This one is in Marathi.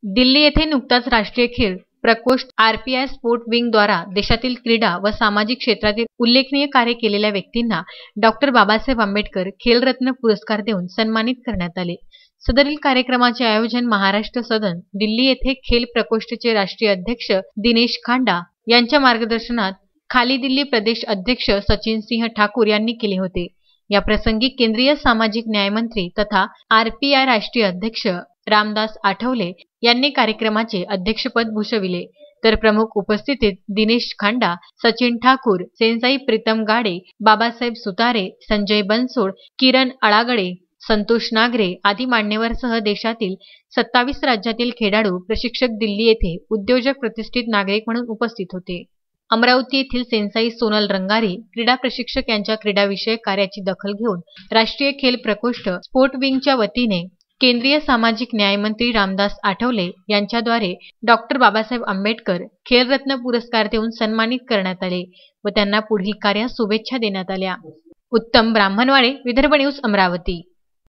दिल्ली येथे नुकताच राष्ट्रीय खेल प्रकोष्ठ आरपीआय स्पोर्ट विंग द्वारा देशातील क्रीडा व सामाजिक क्षेत्रातील उल्लेखनीय कार्य केलेल्या व्यक्तींना डॉक्टर बाबासाहेब आंबेडकर खेलरत्न पुरस्कार देऊन सन्मानित करण्यात आले। सदरील कार्यक्रमाचे आयोजन महाराष्ट्र सदन दिल्ली येथे खेल प्रकोष्ठचे राष्ट्रीय अध्यक्ष दिनेश खांडा यांच्या मार्गदर्शनात खाली दिल्ली प्रदेश अध्यक्ष सचिन सिंह ठाकूर यांनी केले होते। या प्रसंगी केंद्रीय सामाजिक न्याय मंत्री तथा आरपीआय राष्ट्रीय अध्यक्ष रामदास आठवले यांनी कार्यक्रमाचे अध्यक्षपद भूषविले, तर प्रमुख उपस्थितीत दिनेश खांडा, सचिन ठाकूर, सेन्साई प्रीतम गाडे, बाबासाहेब सुतारे, संजय बनसोड, किरण अळागडे, संतोष नागरे आदी मान्यवरसह देशातील 27 राज्यातील खेळाडू प्रशिक्षक दिल्ली येथे उद्योजक प्रतिष्ठित नागरिक म्हणून उपस्थित होते। अमरावती येथील सेन्साई सोनल रंगारी क्रीडा प्रशिक्षक यांच्या क्रीडाविषयक कार्याची दखल घेऊन राष्ट्रीय खेल प्रकोष्ठ स्पोर्ट विंगच्या वतीने केंद्रीय सामाजिक न्याय मंत्री रामदास आठवले यांच्याद्वारे डॉक्टर बाबासाहेब आंबेडकर खेलरत्न पुरस्कार देऊन सन्मानित करण्यात आले व त्यांना पुढील कार्यास शुभेच्छा देण्यात आल्या। उत्तम ब्राह्मणवाडे, विदर्भ न्यूज, अमरावती।